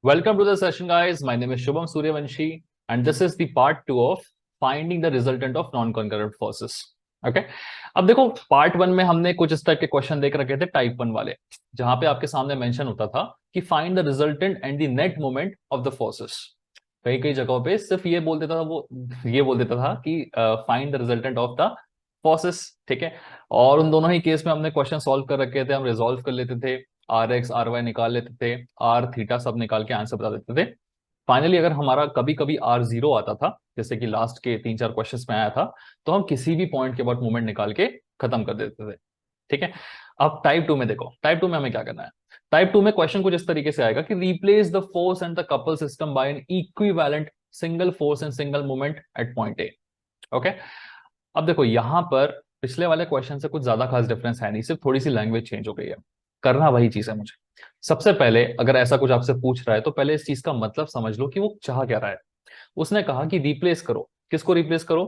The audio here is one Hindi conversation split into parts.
Welcome to the session, guys. My name is Shubham Suryavanshi, and this is the part 2 of finding the resultant of non-concurrent forces. Okay? अब देखो पार्ट 1 में हमने कुछ इस टाइप के क्वेश्चन देख रखे थे टाइप 1 वाले, जहां पे आपके सामने मेंशन होता था कि find the resultant and the net moment of the forces. कई कई जगहों पे सिर्फ ये बोल देता था, वो ये बोल देता था कि find the resultant of the forces. ठीक है, और उन दोनों ही केस में हमने क्वेश्चन सॉल्व कर रखे थे, हम रिजोल्व कर लेते थे, आर एक्स आर वाई निकाल लेते थे, आर थीटा सब निकाल के आंसर बता देते थे। फाइनली अगर हमारा कभी कभी आर जीरो आता था, जैसे कि लास्ट के 3-4 क्वेश्चंस में आया था, तो हम किसी भी पॉइंट के बाद मूवमेंट निकाल के खत्म कर देते थे। ठीक है, अब टाइप 2 में देखो, टाइप 2 में हमें क्या करना है। टाइप 2 में क्वेश्चन कुछ इस तरीके से आएगा कि replace the force and the couple system by N equivalent single force and single movement at point A. Okay, अब देखो यहां पर पिछले वाले क्वेश्चन से कुछ ज्यादा खास डिफरेंस है नहीं, सिर्फ थोड़ी सी लैंग्वेज चेंज हो गई है। करना वही चीज है मुझे। सबसे पहले अगर ऐसा कुछ आपसे पूछ रहा है तो पहले इस चीज का मतलब समझ लो कि वो चाह क्या रहा है। उसने कहा कि रिप्लेस करो, किसको रिप्लेस करो?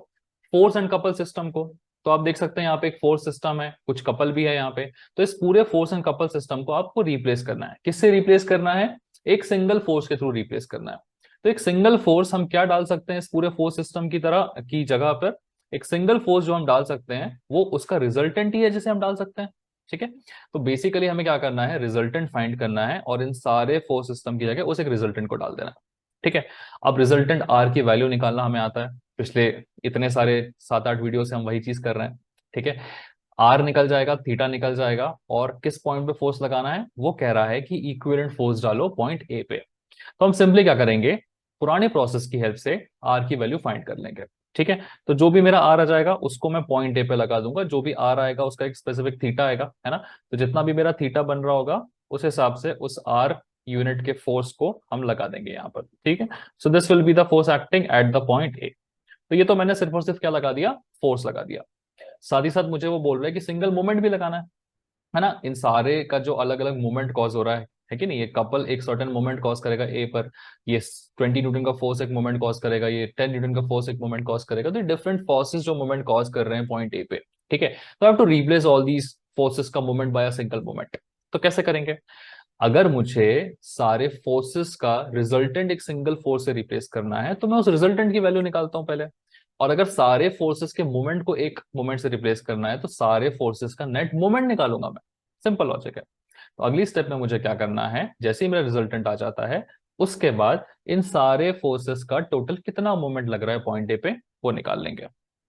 फोर्स एंड कपल सिस्टम को। तो आप देख सकते हैं यहाँ पे एक फोर्स सिस्टम है, कुछ कपल भी है यहाँ पे। तो इस पूरे फोर्स एंड कपल सिस्टम को आपको रिप्लेस करना है। किससे रिप्लेस करना है? एक सिंगल फोर्स के थ्रू रिप्लेस करना है। तो एक सिंगल फोर्स हम क्या डाल सकते हैं इस पूरे फोर्स सिस्टम की तरह की जगह पर? एक सिंगल फोर्स जो हम डाल सकते हैं वो उसका रिजल्टेंट ही है जिसे हम डाल सकते हैं। ठीक है, तो बेसिकली हमें क्या करना है, रिजल्टेंट फाइंड करना है और इन सारे फोर्स सिस्टम की जगह उस एक रिजल्टेंट को डाल देना है। ठीक है, अब रिजल्टेंट आर की वैल्यू निकालना हमें आता है, पिछले इतने सारे 7-8 वीडियो से हम वही चीज कर रहे हैं। ठीक है, आर निकल जाएगा, थीटा निकल जाएगा, और किस पॉइंट पे फोर्स लगाना है वो कह रहा है कि इक्विवेलेंट फोर्स डालो पॉइंट ए पे। तो हम सिंपली क्या करेंगे, पुराने प्रोसेस की हेल्प से आर की वैल्यू फाइंड कर लेंगे। ठीक है, तो जो भी मेरा आर आ जाएगा उसको मैं पॉइंट ए पे लगा दूंगा, जो भी आर आएगा उसका एक स्पेसिफिक थीटा आएगा, है ना। तो जितना भी मेरा थीटा बन रहा होगा उस हिसाब से उस आर यूनिट के फोर्स को हम लगा देंगे यहाँ पर। ठीक है, so this will be the force acting at the point ए। तो ये तो मैंने सिर्फ और सिर्फ क्या लगा दिया, फोर्स लगा दिया। साथ ही साथ मुझे वो बोल रहा है कि सिंगल मोमेंट भी लगाना है ना। इन सारे का जो अलग अलग मोमेंट कॉज हो रहा है कि नहीं, ये कपल एक सर्टेन मोमेंट कॉज करेगा ए पर, ये 20 न्यूटन का फोर्स एक मोमेंट कॉज करेगा, ये 10 न्यूटन का फोर्स एक मोमेंट कॉज करेगा। तो डिफरेंट फोर्सेस जो मोमेंट कॉज कर रहे हैं पॉइंट ए पे। ठीक है, तो I have to replace all these forces का moment by a single moment. तो कैसे करेंगे? अगर मुझे सारे फोर्सेस का रिजल्टेंट एक सिंगल फोर्स से रिप्लेस करना है तो मैं उस रिजल्टेंट की वैल्यू निकालता हूं पहले। और अगर सारे फोर्सेस के मोमेंट को एक मोमेंट से रिप्लेस करना है तो सारे फोर्सेस का नेट मोमेंट निकालूंगा मैं। सिंपल लॉजिक है। तो अगली स्टेप में मुझे क्या करना है, जैसे ही मेरा रिजल्टेंट आ जाता है उसके बाद इन सारे फोर्सेस का टोटल कितना मोमेंट लग रहा है पॉइंट ए पे वो निकाल लेंगे।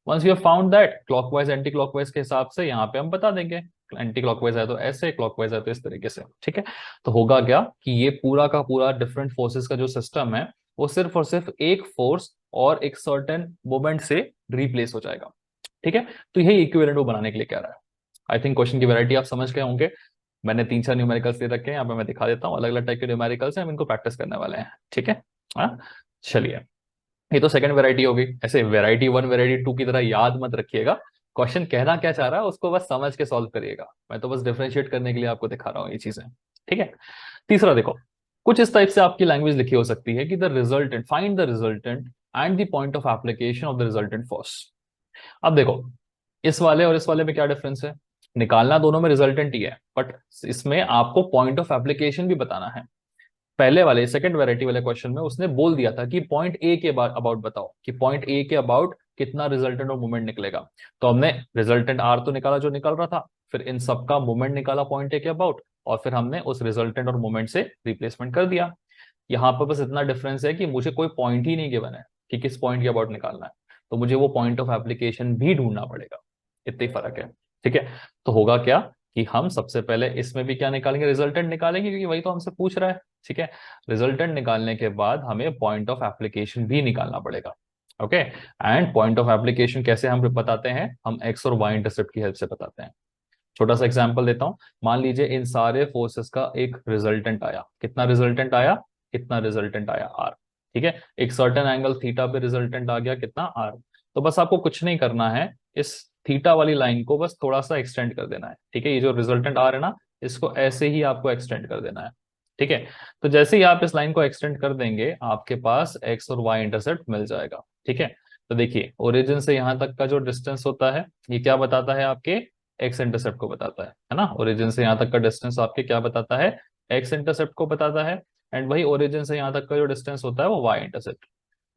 Once you have found that, clockwise anti clockwise के हिसाब से यहाँ पे हम बता देंगे। एंटी क्लॉकवाइज है तो ऐसे, क्लॉकवाइज है तो इस तरीके से। ठीक है, तो होगा क्या कि ये पूरा का पूरा डिफरेंट फोर्सेस का जो सिस्टम है वो सिर्फ और सिर्फ एक फोर्स और एक सर्टेन मोमेंट से रिप्लेस हो जाएगा। ठीक है, तो यही इक्विवेलेंट वो बनाने के लिए कह रहा है। आई थिंक क्वेश्चन की वैरायटी आप समझ गए होंगे। मैंने 3-4 न्यूमेरिकल्स दे रखे हैं, यहाँ पे मैं दिखा देता हूँ, अलग अलग टाइप के न्यूमेरिकल्स हैं, हम इनको प्रैक्टिस करने वाले हैं। ठीक है, हाँ चलिए। ये तो सेकंड वैरायटी होगी। ऐसे वैरायटी 1 वैरायटी 2 की तरह याद मत रखिएगा, क्वेश्चन कहना क्या चाह रहा है उसको बस समझ के सॉल्व करिएगा। मैं तो बस डिफरेंशिएट करने के लिए आपको दिखा रहा हूँ ये चीजें। ठीक है, तीसरा देखो, कुछ इस टाइप से आपकी लैंग्वेज लिखी हो सकती है कि the resultant, find the resultant and the point of application of the resultant force. अब देखो इस वाले और इस वाले में क्या डिफरेंस है, निकालना दोनों में रिजल्टेंट ही है, बट इसमें आपको पॉइंट ऑफ एप्लीकेशन भी बताना है। पहले वाले सेकंड वैरायटी वाले क्वेश्चन में उसने बोल दिया था कि पॉइंट ए के अबाउट बताओ, कि पॉइंट ए के अबाउट कितना रिजल्टेंट और मूवमेंट निकलेगा। तो हमने रिजल्टेंट आर तो निकाला जो निकल रहा था, फिर इन सबका मूवमेंट निकाला पॉइंट ए के अबाउट, और फिर हमने उस रिजल्टेंट और मूवमेंट से रिप्लेसमेंट कर दिया। यहाँ पर बस इतना डिफरेंस है कि मुझे कोई पॉइंट ही नहीं गिवन है कि किस पॉइंट के अबाउट निकालना है, तो मुझे वो पॉइंट ऑफ एप्लीकेशन भी ढूंढना पड़ेगा। इतना ही फर्क है। ठीक है, तो होगा क्या कि हम सबसे पहले इसमें भी क्या निकालेंगे, रिजल्टेंट निकालेंगे, क्योंकि वही तो हमसे पूछ रहा है। ठीक है, रिजल्टेंट निकालने के बाद हमें पॉइंट ऑफ एप्लीकेशन भी निकालना पड़ेगा। Okay, and point of application कैसे हम बताते हैं, हम एक्स और वाई इंटरसेप्ट की हेल्प से बताते हैं। छोटा सा एग्जांपल देता हूं, मान लीजिए इन सारे फोर्सेस का एक रिजल्टेंट आया, कितना रिजल्टेंट आया, कितना रिजल्टेंट आया आर। ठीक है, एक सर्टेन एंगल थीटा पे रिजल्टेंट आ गया कितना, आर। तो बस आपको कुछ नहीं करना है, इस थीटा वाली लाइन को बस थोड़ा सा एक्सटेंड कर देना है। ठीक है, ये जो रिजल्टेंट आर है ना, इसको ऐसे ही आपको एक्सटेंड कर देना है। ठीक है, तो जैसे ही आप इस लाइन को एक्सटेंड कर देंगे आपके पास एक्स और वाई इंटरसेप्ट मिल जाएगा। ठीक है, तो देखिए ओरिजिन से यहां तक का जो डिस्टेंस होता है ये क्या बताता है, आपके एक्स इंटरसेप्ट को बताता है ना। ओरिजिन से यहां तक का डिस्टेंस आपके क्या बताता है, एक्स इंटरसेप्ट को बताता है। एंड वही ओरिजिन से यहाँ तक का जो डिस्टेंस होता है वो वाई इंटरसेप्ट।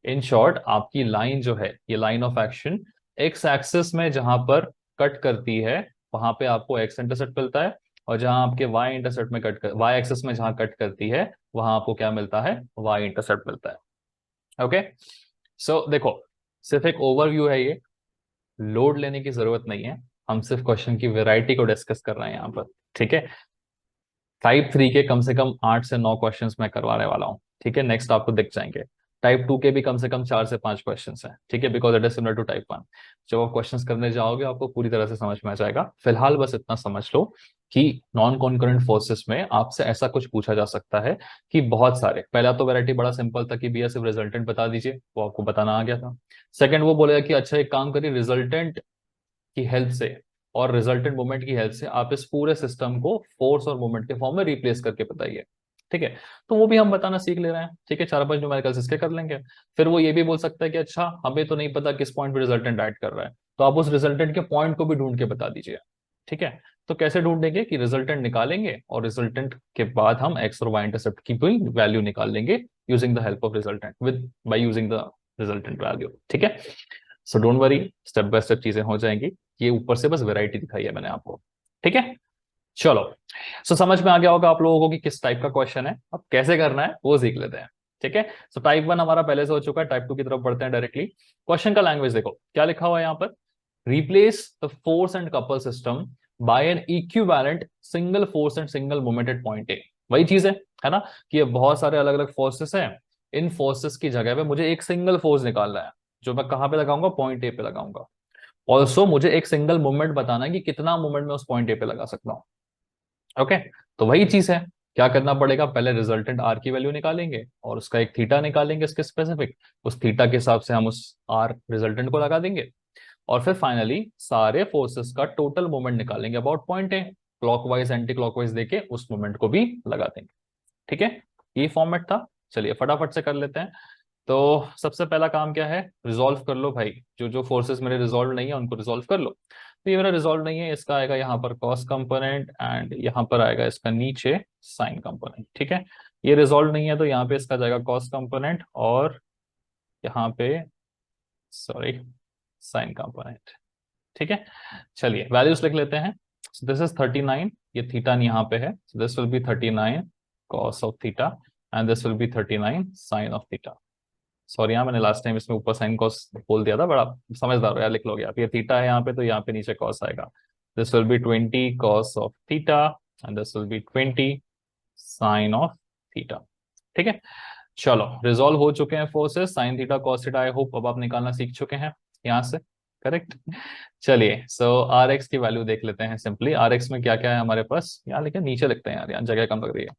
इन शॉर्ट आपकी लाइन जो है ये line of action x axis में जहां पर कट करती है वहां पे आपको एक्स इंटरसेप्ट मिलता है, और जहां आपके वाई इंटरसेप्ट में कट कर वाई एक्सिस में जहां कट करती है वहां आपको क्या मिलता है, वाई इंटरसेप्ट मिलता है। ओके, सो देखो सिर्फ एक ओवरव्यू है ये, लोड लेने की जरूरत नहीं है, हम सिर्फ क्वेश्चन की वैरायटी को डिस्कस कर रहे हैं यहाँ पर। ठीक है, टाइप 3 के कम से कम 8 से 9 क्वेश्चंस मैं करवाने वाला हूँ। ठीक है, नेक्स्ट आपको दिख जाएंगे। टाइप 2 के भी कम से कम 4 से 5 क्वेश्चंस हैं। ठीक है, because it is similar to type 1। जब आप क्वेश्चंस करने जाओगे आपको पूरी तरह से समझ में आ जाएगा। फिलहाल बस इतना समझ लो कि नॉन कॉन्करेंट फोर्सेस में आपसे ऐसा कुछ पूछा जा सकता है कि बहुत सारे, पहला तो वैरायटी बड़ा सिंपल था कि भैया सिर्फ रिजल्टेंट बता दीजिए, वो आपको बताना आ गया था। सेकंड वो बोलेगा कि अच्छा एक काम करिए, रिजल्टेंट की हेल्प से और रिजल्टेंट मोमेंट की हेल्प से आप इस पूरे सिस्टम को फोर्स और मोमेंट के फॉर्म में रिप्लेस करके बताइए। ठीक है, तो वो भी हम बताना सीख ले रहे हैं। ठीक है, 4-5 न्यूमेरिकल्स इसके कर लेंगे। फिर वो ये भी बोल सकता है कि अच्छा हमें तो नहीं पता किस पॉइंट पे रिजल्टेंट ऐड कर रहा है, तो आप उस रिजल्टेंट के पॉइंट को भी ढूंढ के बता दीजिए। ठीक है, तो कैसे ढूंढेंगे कि रिजल्टेंट निकालेंगे और रिजल्टेंट के बाद हम एक्स और वाई इंटरसेप्ट की भी वैल्यू निकाल लेंगे using the help of resultant with by using the resultant value. ठीक है, so don't worry, step by step चीजें हो जाएंगी। ये ऊपर से बस वैरायटी दिखाई है मैंने आपको। ठीक है, चलो, सो समझ में आ गया होगा आप लोगों को कि किस टाइप का क्वेश्चन है, अब कैसे करना है वो सीख लेते हैं। ठीक है, सो टाइप 1 हमारा पहले से हो चुका है, टाइप 2 की तरफ बढ़ते हैं डायरेक्टली। क्वेश्चन का लैंग्वेज देखो क्या लिखा हुआ है यहाँ पर, replace the force and couple system by N equivalent single force and single moment at point A. वही चीज है ना, कि ये बहुत सारे अलग अलग फोर्सेस हैं, इन फोर्सेस की जगह पे मुझे एक सिंगल फोर्स निकालना है जो मैं कहां पे लगाऊंगा, पॉइंट ए पे लगाऊंगा। ऑल्सो मुझे एक सिंगल मूवमेंट बताना है कि कितना मूवमेंट मैं उस पॉइंट ए पे लगा सकता हूँ। ओके, तो वही चीज है, क्या करना पड़ेगा, पहले रिजल्टेंट आर की वैल्यू निकालेंगे और उसका एक थीटा निकालेंगे इसके स्पेसिफिक, उस थीटा के हिसाब से हम उस आर रिजल्टेंट को लगा देंगे, और फिर फाइनली सारे फोर्सेस का टोटल मोमेंट निकालेंगे about point A, clockwise anti clockwise देके उस मोमेंट को भी लगा देंगे। ठीक है, ये फॉर्मेट था। चलिए फटाफट से कर लेते हैं। तो सबसे पहला काम क्या है, रिजॉल्व कर लो भाई, जो जो फोर्सेस मेरे रिजॉल्व नहीं है उनको रिजॉल्व कर लो। तो ये मेरा रिजॉल्व नहीं है, इसका आएगा यहाँ पर कॉस कंपोनेंट एंड यहाँ पर आएगा इसका नीचे साइन कंपोनेंट। ठीक है, ये रिजॉल्व नहीं है तो यहाँ पे इसका जाएगा कॉस कंपोनेंट और यहाँ पे सॉरी साइन कंपोनेंट। ठीक है, चलिए वैल्यूज लिख लेते हैं। दिस इज 39, ये थीटा यहाँ पे है, this will be 39 cos of theta and this will be 39 sine of theta. Sorry यहाँ मैंने लास्ट टाइम इसमें ऊपर साइन कॉस बोल दिया था, बड़ा समझदार हो यार, लिख लोगे आप। ये थीटा है यहाँ पे तो यहाँ पे नीचे कॉस आएगा, this will be 20 cos of theta and this will be 20 sine of theta. ठीक है, चलो रिजॉल्व हो चुके हैं forces sine theta cos theta, I hope अब आप निकालना सीख चुके हैं यहाँ से। करेक्ट, चलिए सो आर एक्स की वैल्यू देख लेते हैं सिंपली। आर एक्स में क्या क्या है हमारे पास, यहाँ लेकिन नीचे लिखते हैं यार, यहाँ जगह कम लग रही है,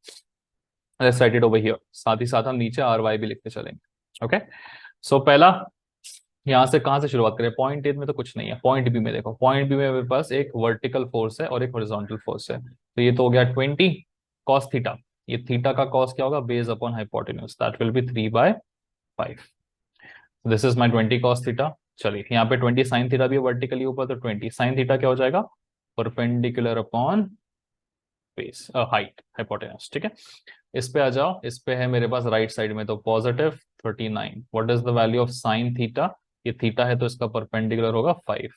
let's write it over here, साथ ही साथ हम नीचे आर वाई भी लिखते चलेंगे। ओके, सो पहला यहाँ से कहाँ से शुरुआत करें, पॉइंट ए में तो कुछ नहीं है, पॉइंट बी में देखो, पॉइंट बी में मेरे पास एक वर्टिकल फोर्स है और एक हॉरिजॉन्टल फोर्स है, तो ये तो हो गया 20 कॉस थीटा, ये थीटा का कॉस क्या होगा, base upon hypotenuse, that will B 3/5। This is my 20 cos theta. चलिए यहाँ पे 20 साइन थीटा भी वर्टिकली ऊपर, तो 20 साइन थीटा क्या हो जाएगा, perpendicular upon base height hypotenuse. ठीक है, इस पे आ जाओ, इस पे है मेरे पास राइट साइड में तो positive 39, what is the value of sine theta, ये थीटा है तो इसका परपेंडिकुलर होगा 5,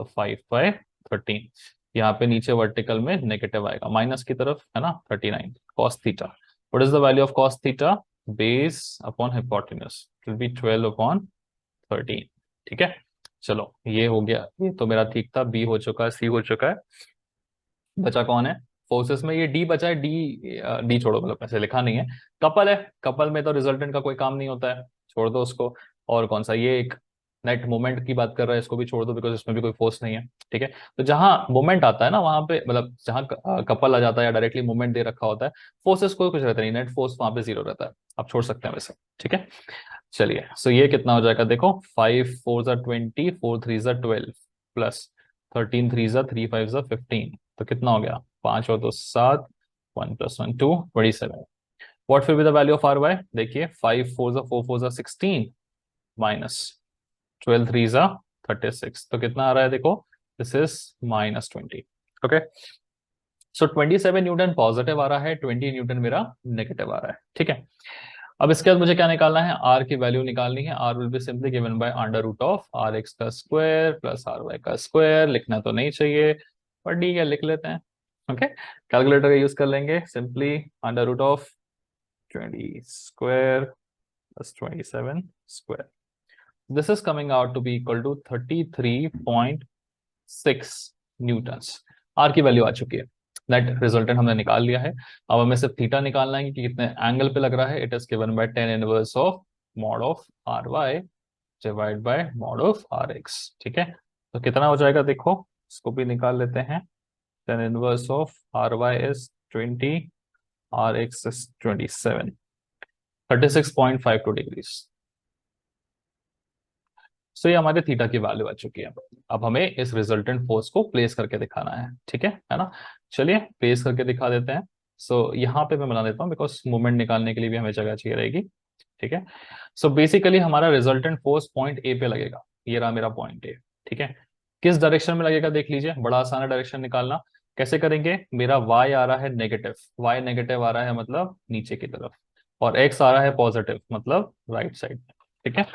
तो 5/13। यहाँ पे नीचे वर्टिकल में नेगेटिव आएगा माइनस की तरफ है ना, 39 cos theta, what is the value of cos theta, base upon hypotenuse will be 12/13। ठीक है, चलो ये हो गया, ये तो मेरा ठीक था, बी हो चुका है, सी हो चुका है, बचा कौन है फोर्सेस में, ये डी बचा है, डी डी छोड़ो, मतलब ऐसे लिखा नहीं है, कपल है, कपल में तो रिजल्टेंट का कोई काम नहीं होता है, छोड़ दो उसको। और कौन सा, ये एक नेट मोमेंट की बात कर रहा है, इसको भी छोड़ दो बिकॉज इसमें भी कोई फोर्स नहीं है। ठीक है, तो जहां मोमेंट आता है ना वहां पे, मतलब जहां कपल आ जाता है या डायरेक्टली मोमेंट दे रखा होता है, फोर्सेस को कुछ रहता नहीं, नेट फोर्स वहां पे 0 रहता है, आप छोड़ सकते हैं वैसे। ठीक है, चलिए सो ये कितना हो जाएगा देखो, 5 4 20, 4 3 12 प्लस 13 3 3 5 15, तो कितना हो गया, 5 और 2 7, 1 + 1 2, 27। What will be the value of R Y, देखिए 5 4 4 16 माइनस 12 3 36, तो कितना आ रहा है देखो, this is -20। Okay, so 27 newton positive आ रहा है, 20 न्यूटन मेरा नेगेटिव आ रहा है, ठीक है। अब इसके बाद मुझे क्या निकालना है, आर की वैल्यू निकालनी है। R will be simply given by under root of R X का स्क्वायर प्लस आर वाई का स्क्वायर। लिखना तो नहीं चाहिए पर ठीक है, लिख लेते हैं। ओके, कैलकुलेटर का यूज कर लेंगे। Simply under root of 20 square plus 27 square, this is coming out to be equal to 33.6 newtons. R की वैल्यू आ चुकी है, नेट रिजल्टेंट हमने निकाल लिया है। अब हमें सिर्फ थीटा निकालना है कि कितने एंगल पे लग रहा है। It is given by tan inverse of mod of R Y divide by mod of R X, ठीक है। तो कितना हो जाएगा देखो, इसको भी निकाल लेते हैं। tan inverse of R Y is 20, R X is 27, 36.52 degrees. So ये हमारे थीटा की वैल्यू आ चुकी है। अब हमें इस रिजल्टेंट फोर्स को प्लेस करके दिखाना है, ठीक है ना। चलिए प्लेस करके दिखा देते हैं। सो यहाँ पे मैं बना देता हूँ बिकॉज मूवमेंट निकालने के लिए भी हमें जगह चाहिए रहेगी, ठीक है। सो बेसिकली हमारा रिजल्टेंट फोर्स पॉइंट ए पे लगेगा। ये रहा मेरा पॉइंट ए, ठीक है। किस डायरेक्शन में लगेगा देख लीजिए, बड़ा आसान है डायरेक्शन निकालना। कैसे करेंगे, मेरा वाई आ रहा है नेगेटिव, वाई नेगेटिव आ रहा है मतलब नीचे की तरफ, और एक्स आ रहा है पॉजिटिव मतलब राइट साइड, ठीक है।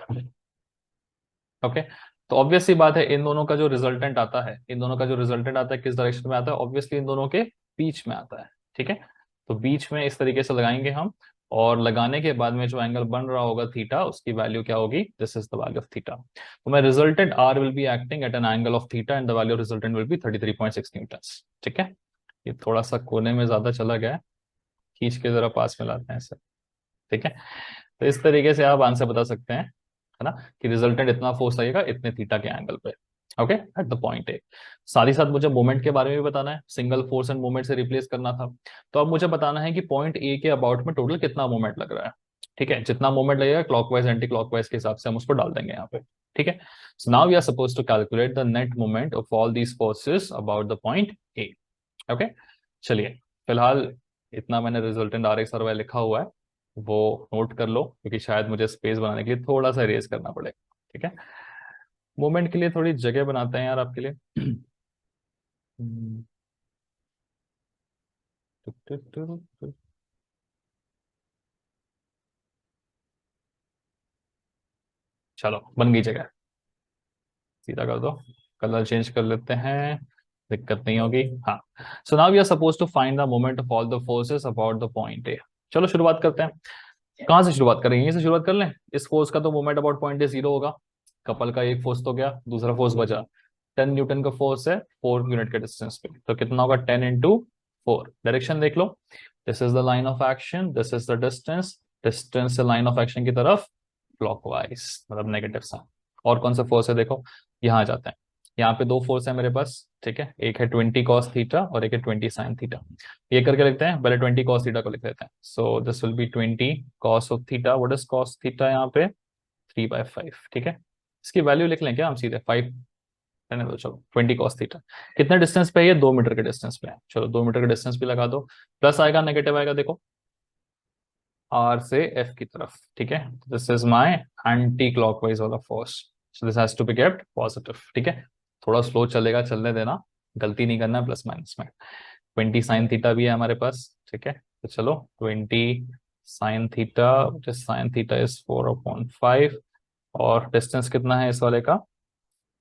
ओके, तो ऑब्वियस सी बात है इन दोनों का जो रिजल्टेंट आता है, इन दोनों का जो रिजल्टेंट आता है किस डायरेक्शन में आता है, ऑब्वियसली इन दोनों के बीच में आता है, ठीक है। तो बीच में इस तरीके से लगाएंगे हम, और लगाने के बाद में जो एंगल बन रहा होगा थीटा, उसकी वैल्यू क्या होगी, this is the value of theta. तो मैं resultant R will be acting at an angle of theta and the value of resultant will be 33.6 Newton's, ठीक है। ये थोड़ा सा कोने में ज्यादा चला गया है, खींच के जरा पास में लाते हैं इसे, ठीक है। तो इस तरीके से आप आंसर बता सकते हैं, है ना, कि रिजल्टेंट इतना फोर्स लगेगा इतने थीटा के एंगल पे, ओके, एट द पॉइंट ए। साथ ही साथ मुझे मोमेंट के बारे में भी बताना है, सिंगल फोर्स एंड मोमेंट से रिप्लेस करना था। तो अब मुझे बताना है कि पॉइंट ए के अबाउट में टोटल कितना मोमेंट लग रहा है, ठीक है। जितना मोमेंट लगेगा क्लॉकवाइज एंटी क्लॉकवाइज के हिसाब से हम उसको डाल देंगे यहाँ पे, ठीक है। So now we are suppose to calculate the net moment of all these forces about the point A, okay. चलिए फिलहाल इतना मैंने रिजल्टेंट आर एक्स और वाई लिखा हुआ है, वो नोट कर लो, क्योंकि शायद मुझे स्पेस बनाने के लिए थोड़ा सा इरेज करना पड़ेगा, ठीक है। मूवमेंट के लिए थोड़ी जगह बनाते हैं यार आपके लिए। हम्म, चलो बन गई जगह, सीधा कर दो, कलर चेंज कर लेते हैं, दिक्कत नहीं होगी। हाँ, so now we are suppose to find the moment of all the forces about the point A. चलो शुरुआत करते हैं। कहाँ से शुरुआत करेंगे, यहीं से शुरुआत कर लें। इस फोर्स का तो मोमेंट अबाउट पॉइंट ए 0 होगा, कपल का एक फोर्स तो गया, दूसरा फोर्स बचा। 10 न्यूटन का फोर्स है 4 यूनिट के डिस्टेंस पे, तो कितना होगा 10 into 4। डायरेक्शन देख लो, this is the line of action, this is the distance, distance से लाइन ऑफ एक्शन की तरफ क्लॉकवाइज मतलब नेगेटिव साइन। और कौन सा फोर्स है देखो, यहाँ आ जाते हैं। यहाँ पे दो फोर्स है मेरे पास, ठीक है, एक है 20 cos थीटा और एक है 20 sin थीटा। ये करके लिखते हैं, पहले 20 cos थीटा को लिख लेते हैं। So this will be 20 cos of theta. What is cos theta यहाँ पे, 3/5, ठीक है। इसकी वैल्यू लिख लें क्या हम सीधे, 5 रहने दो, चलो 20 cos थीटा। कितने डिस्टेंस पे है ये, 2 मीटर के डिस्टेंस पे है, चलो 2 मीटर के डिस्टेंस पे लगा दो। प्लस आएगा नेगेटिव आएगा देखो, आर से एफ की तरफ, ठीक है। This is my anticlockwise वाला force, so this has to be kept positive, ठीक है। थोड़ा स्लो चलेगा, चलने देना, गलती नहीं करना प्लस माइनस में। 20 साइन थीटा भी है हमारे पास, ठीक है। तो चलो 20 sine theta, sine theta is 4/5, और डिस्टेंस कितना है इस वाले का,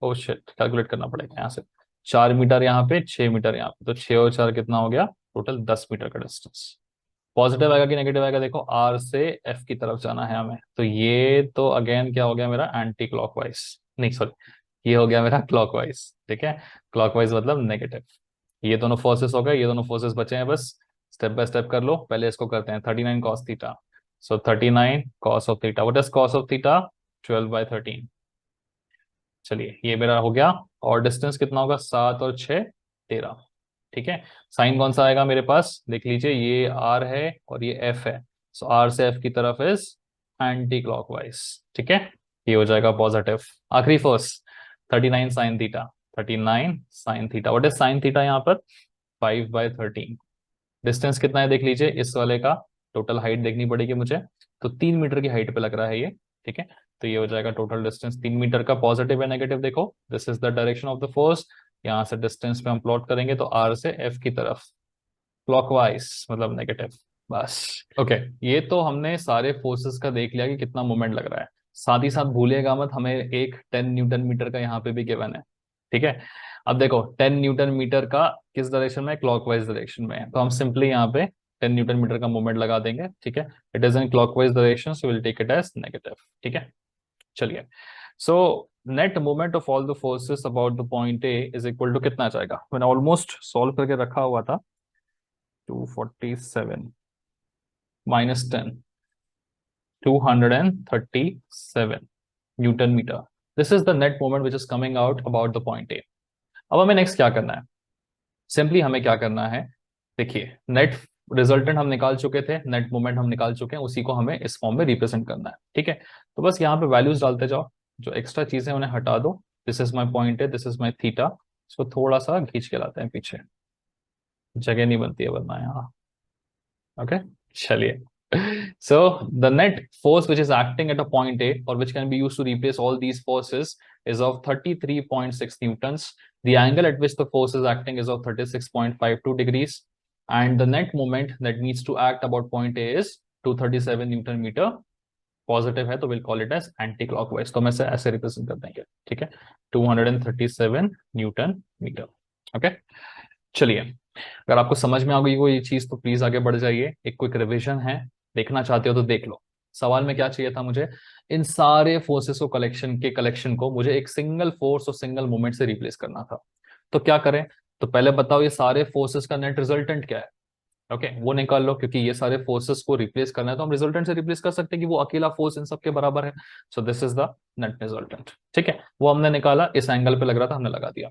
ओ शिट कैलकुलेट करना पड़ेगा यहाँ से। 4 मीटर यहाँ पे, 6 मीटर यहाँ पे, तो 6 और 4 कितना हो गया, टोटल 10 मीटर का डिस्टेंस। पॉजिटिव आएगा कि नेगेटिव आएगा देखो, आर से एफ की तरफ जाना है हमें, तो ये तो अगेन क्या हो गया मेरा, एंटी क्लॉकवाइज, नहीं सॉरी, ये हो गया मेरा क्लॉकवाइज, ठीक है। क्लॉकवाइज मतलब नेगेटिव। ये दोनों फोर्सेस हो गए, ये दोनों फोर्सेस बचे हैं बस। स्टेप बाय स्टेप कर लो, पहले इसको करते हैं 39 cos theta. So 39 cos of theta, what is cos of theta, 12/13। चलिए ये मेरा हो गया, और डिस्टेंस कितना होगा, 7 और 6 13, ठीक है। साइन कौन सा आएगा मेरे पास देख लीजिए, ये आर है और ये एफ है, सो आर से एफ की तरफ इज एंटी क्लॉकवाइज, ठीक है। ये हो जाएगा पॉजिटिव। आखिरी force 39 sine theta, 39 sine theta, what is sine theta यहाँ पर, 5/13। डिस्टेंस कितना है देख लीजिए इस वाले का, टोटल हाइट देखनी पड़ेगी मुझे, तो 3 मीटर की हाइट पे लग रहा है ये, ठीक है। तो ये हो जाएगा टोटल डिस्टेंस 3 मीटर का। पॉजिटिव है नेगेटिव देखो, this is the direction of the force. यहाँ से डिस्टेंस पे हम प्लॉट करेंगे तो आर से एफ की तरफ, क्लॉकवाइज मतलब नेगेटिव। बस ओके, ये तो हमने सारे फोर्सेस का देख लिया कि कितना मोमेंट लग रहा है। साथ ही साथ भूलिएगा मत, हमें एक 10 न्यूटन मीटर का यहाँ पे भी गिवन है। ठीक है, अब देखो 10 न्यूटन मीटर का किस डायरेक्शन में, क्लॉकवाइज डायरेक्शन में है, तो हम सिंपली यहाँ पे 10 न्यूटन मीटर का मोमेंट लगा देंगे। ठीक है, it is in clockwise direction, so will take it as negative. ठीक है, चलिए। So net moment of all the forces about the point A is equal to कितना आ जाएगा, मैंने ऑलमोस्ट सॉल्व करके रखा हुआ था। 247 -10, 237 newton metre. This is the net moment which is coming out about the point A. अब हमें नेक्स्ट क्या करना है, सिंपली हमें क्या करना है, देखिए नेट रिजल्टेंट हम निकाल चुके थे, नेट मोमेंट हम निकाल चुके हैं, उसी को हमें इस फॉर्म में रिप्रेजेंट करना है। ठीक है, तो बस यहाँ पे वैल्यूज डालते जाओ, जो एक्स्ट्रा चीजें उन्हें हटा दो। दिस इज माई पॉइंट है, दिस इज माई थीटा। इसको थोड़ा सा खींच के लाते हैं पीछे, जगह नहीं बनती है वरना यहाँ। ओके, चलिए। So the net force which is acting at a point A, or which can be used to replace all these forces, is of 33.6 newtons. The angle at which the force is acting is of 36.52 degrees, and the net moment that needs to act about point A is 237 newton metre. Positive है तो will call it as anti clockwise, तो हम ऐसे रिप्रेजेंट कर देंगे। ठीक है, 237 न्यूटन मीटर। ओके, चलिए। अगर आपको समझ में आ गई कोई चीज तो प्लीज आगे बढ़ जाइए। एक क्विक रिवीजन है, देखना चाहते हो तो देख लो। सवाल में क्या चाहिए था मुझे, इन सारे फोर्सेस को कलेक्शन को मुझे एक सिंगल फोर्स और सिंगल मोमेंट से रिप्लेस करना था। तो क्या करें, तो पहले बताओ ये सारे फोर्सेस का नेट रिजल्टेंट क्या है। ओके, वो निकाल लो, क्योंकि ये सारे फोर्सेस को रिप्लेस करना है तो हम रिजल्टेंट से रिप्लेस कर सकते हैं कि वो अकेला फोर्स इन सबके बराबर है। सो this is the net resultant. ठीक है, वो हमने निकाला, इस एंगल पे लग रहा था, हमने लगा दिया।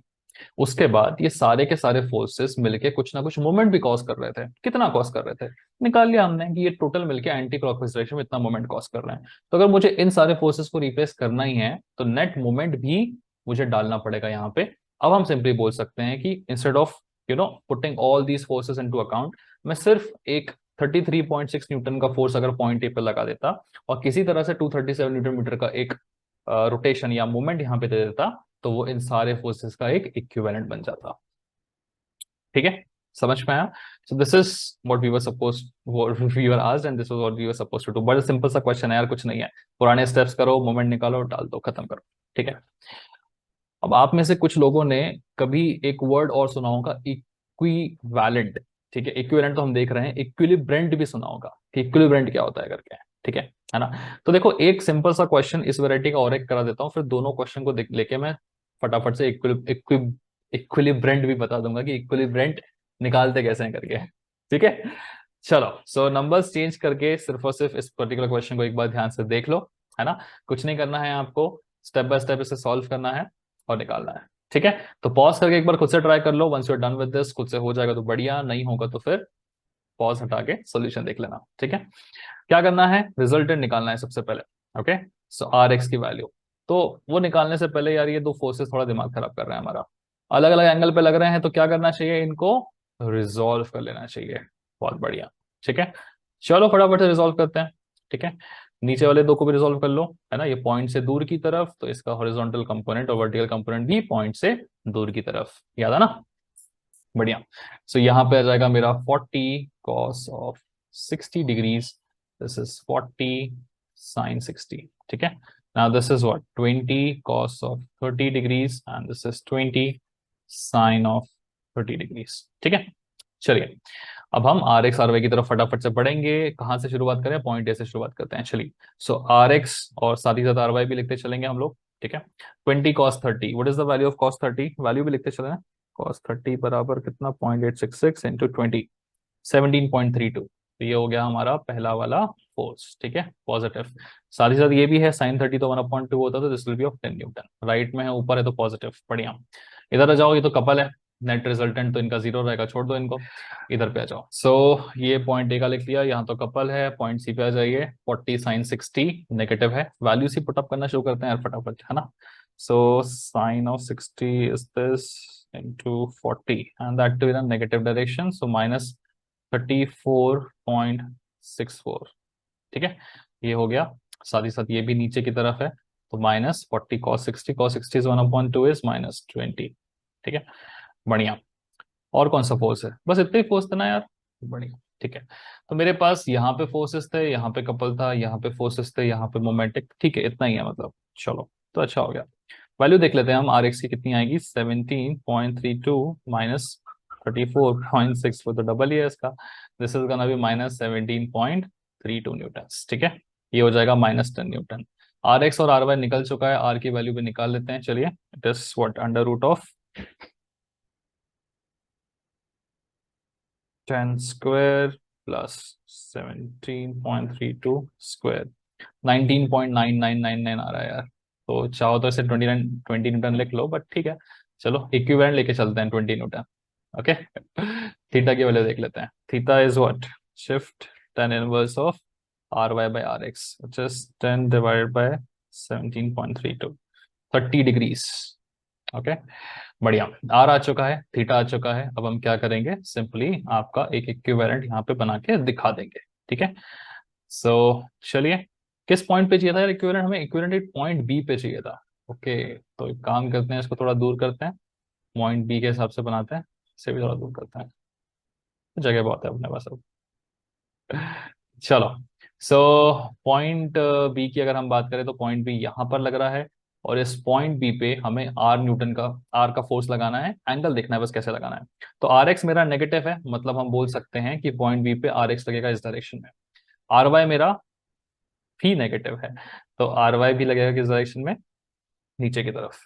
उसके बाद ये सारे के सारे फोर्सेस मिलके कुछ ना कुछ मोमेंट भी कॉज कर रहे थे। कितना कॉज कर रहे थे, निकाल लिया हमने कि ये टोटल मिलके एंटी क्लॉकवाइज डायरेक्शन में इतना मोमेंट कॉज कर रहे हैं। तो अगर मुझे इन सारे फोर्सेस को रिप्लेस करना ही है तो नेट मोमेंट भी मुझे डालना पड़ेगा यहाँ पे। अब हम सिंपली बोल सकते हैं कि instead of putting all these forces into account, मैं सिर्फ एक 33.6 न्यूटन का फोर्स अगर पॉइंट ए पे लगा देता और किसी तरह से 237 न्यूटन मीटर का एक रोटेशन या मूवमेंट यहाँ पे दे देता, तो वो इन सारे फोर्सेस का एक इक्विवेलेंट बन जाता। ठीक है, समझ में आया। So this is what we were suppose, we were asked and this was what we were suppose to do. बड़ा सिंपल सा क्वेश्चन है यार, कुछ नहीं है। पुराने स्टेप्स करो, मोमेंट निकालो, डाल दो, खत्म करो। ठीक है, अब आप में से कुछ लोगों ने कभी एक वर्ड और सुना होगा, इक्विवेलेंट। ठीक है, इक्विवेलेंट तो हम देख रहे हैं, इक्विलिब्रेंट भी सुना होगा कि इक्विलिब्रेंट क्या होता है करके। ठीक है ना। तो देखो एक सिंपल सा क्वेश्चन इस वैरायटी का और एक करा देता हूँ, फिर दोनों क्वेश्चन को लेके मैं फटाफट से इक्विलिब्रेंट भी बता दूंगा कि इक्विलिब्रेंट निकालते कैसे हैं करके। ठीक है, चलो। सो नंबर्स चेंज करके सिर्फ और सिर्फ इस पर्टिकुलर क्वेश्चन को एक बार ध्यान से देख लो, है ना। कुछ नहीं करना है आपको, स्टेप बाय स्टेप इसे सॉल्व करना है और निकालना है। ठीक है, तो पॉज करके एक बार खुद से ट्राई कर लो। Once you are done with this, खुद से हो जाएगा तो बढ़िया, नहीं होगा तो फिर पॉज हटा के सोल्यूशन देख लेना। ठीक है, क्या करना है, रिजल्टेंट निकालना है सबसे पहले। ओके, सो आर एक्स की वैल्यू, तो वो निकालने से पहले यार ये दो फोर्सेस थोड़ा दिमाग खराब कर रहे हैं हमारा, अलग अलग एंगल पे लग रहे हैं, तो क्या करना चाहिए, इनको रिजॉल्व कर लेना चाहिए। बहुत बढ़िया। ठीक है, चलो फटाफट से रिजॉल्व करते हैं। ठीक है, नीचे वाले दो को भी रिजॉल्व कर लो, है ना। ये पॉइंट से दूर की तरफ, तो इसका हॉरिजॉन्टल कंपोनेंट और वर्टिकल कंपोनेंट भी पॉइंट से दूर की तरफ, याद है ना। बढ़िया। सो यहाँ पे आ जाएगा मेरा 40 cos of 60 degrees, this is 40 sin 60। ठीक है, now this is what 20 cos of 30 degrees and this is 20 sin of 30 degrees. ठीक है, चलिए। अब हम आर एक्स आर वाई की तरफ फटाफट से बढ़ेंगे। कहाँ से शुरुआत करें, पॉइंट ए से शुरुआत करते हैं। चलिए, सो आर एक्स और साथ ही साथ आर वाई भी लिखते चलेंगे हम लोग। ठीक है, 20 cos 30, what is the value of cos 30, value भी लिखते चले। cos 30 बराबर कितना, 0.866 इंटू 20, 17.32। तो ये हो गया हमारा पहला वाला फोर्स। ठीक है, पॉजिटिव। साथ ही साथ ये भी है sin 30 तो 1/2 होता, तो this will B of 10 Newton. Right में है, ऊपर है तो पॉजिटिव। बढ़िया, इधर आ जाओ, ये तो कपल है, नेट रिजल्टेंट तो इनका जीरो रहेगा, छोड़ दो इनको। इधर पे आ जाओ। सो ये पॉइंट ए का लिख लिया, यहाँ तो कपल है। पॉइंट सी पे आ जाइए, 40 sin 60 नेगेटिव है, वैल्यू सी पुटअप करना शुरू करते हैं यार फटाफट, है ना। सो sin of 60 is this into 40 and that too in a negative direction, so minus 34.64। ठीक है, ये हो गया। साथ ही साथ ये भी नीचे की तरफ है, तो minus 40 cos 60, cos 60 is 1/2 is -20। ठीक है, बढ़िया। और कौन सा फोर्स है, बस इतने ही फोर्स थे ना यार। बढ़िया, ठीक है। तो मेरे पास यहाँ पे फोर्सेस थे, यहाँ पे कपल था, यहाँ पे फोर्सेस थे, यहाँ पे मोमेंटिक, ठीक है, इतना ही है मतलब। चलो, तो अच्छा हो गया। वैल्यू देख लेते हैं हम, आर एक्स की कितनी आएगी, 17.32 माइनस 34.64, तो डबल ही है इसका। This is gonna be minus 17.32 Newton, ठीक है। ये हो जाएगा -10 न्यूटन। आर एक्स और आर वाई निकल चुका है, आर की वैल्यू भी निकाल लेते हैं, चलिए। It is what, under root of 10 square plus 17.32 square, 19.9999 आ रहा है यार। तो चाहो तो इसे 20 न्यूटन लिख लो, बट ठीक है, चलो इक्विवेलेंट लेके चलते हैं 20 न्यूटन। ओके। थीटा की वैल्यू देख लेते हैं। Theta is what, shift tan inverse of R Y by R X, which is 10 divided by 17.32, 30 degrees. Okay, बढ़िया। आर आ चुका है, थीटा आ चुका है, अब हम क्या करेंगे, सिंपली आपका एक इक्विवेलेंट यहाँ पे बना के दिखा देंगे, ठीक है। सो चलिए, किस पॉइंट पे चाहिए था यार इक्विवेलेंट, हमें इक्विवेलेंट एक पॉइंट बी पे चाहिए था। ओके, तो एक काम करते हैं, इसको थोड़ा दूर करते हैं, पॉइंट बी के हिसाब से बनाते हैं, इसे भी थोड़ा दूर करते हैं, जगह बहुत है अपने पास अब। चलो, सो पॉइंट बी की अगर हम बात करें तो पॉइंट बी यहाँ पर लग रहा है, और इस पॉइंट बी पे हमें आर न्यूटन का, आर का फोर्स लगाना है, एंगल देखना है बस कैसे लगाना है। तो आर एक्स मेरा नेगेटिव है, मतलब हम बोल सकते हैं कि पॉइंट बी पे आर एक्स लगेगा इस डायरेक्शन में। आर वाई मेरा भी नेगेटिव है, तो आर वाई भी लगेगा किस डायरेक्शन में, नीचे की तरफ।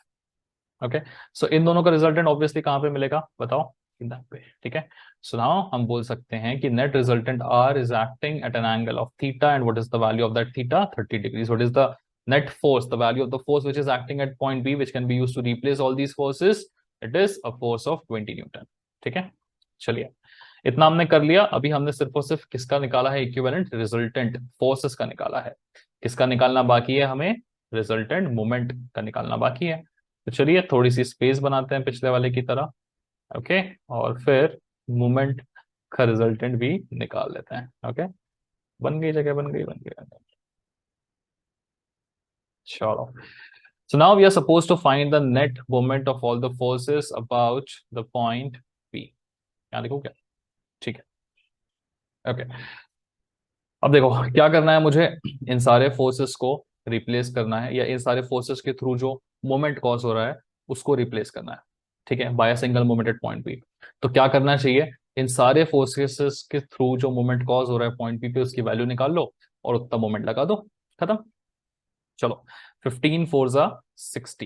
ओके, सो इन दोनों का रिजल्टेंट ऑब्वियसली कहाँ पे मिलेगा बताओ, इधर पे, ठीक है। सो नाउ हम बोल सकते हैं कि net resultant R is acting eight an angle of theta, and what is the value of that theta, 30 degrees. What is the net force, the value of the force which is acting at point B, which can be used to replace all these forces, it is a force of 20 Newton, ठीक है। चलिए, इतना हमने कर लिया। अभी हमने सिर्फ और सिर्फ किसका निकाला है, इक्विवेलेंट रिजल्टेंट फोर्सेस का निकाला है। किसका निकालना बाकी है हमें, रिजल्टेंट मोमेंट का निकालना बाकी है। तो चलिए थोड़ी सी स्पेस बनाते हैं पिछले वाले की तरह। ओके, और फिर मोमेंट का रिजल्टेंट भी निकाल लेते हैं। ओके, बन गई जगह, बन गई, बन गई। चलो, so now we are supposed to find the net moment of all the forces about the point P। यहाँ लिखो क्या, ठीक है। ओके, अब देखो क्या करना है मुझे, इन सारे फोर्सेस को रिप्लेस करना है, या इन सारे फोर्सेस के थ्रू जो मोमेंट कॉज हो रहा है उसको रिप्लेस करना है, ठीक है, by single moment at point P. तो क्या करना चाहिए, इन सारे फोर्सेस के थ्रू जो मोमेंट कॉज हो रहा है पॉइंट पी पे, उसकी वैल्यू निकाल लो और उतना मोमेंट लगा दो, खत्म। चलो, 15 4 जा 60,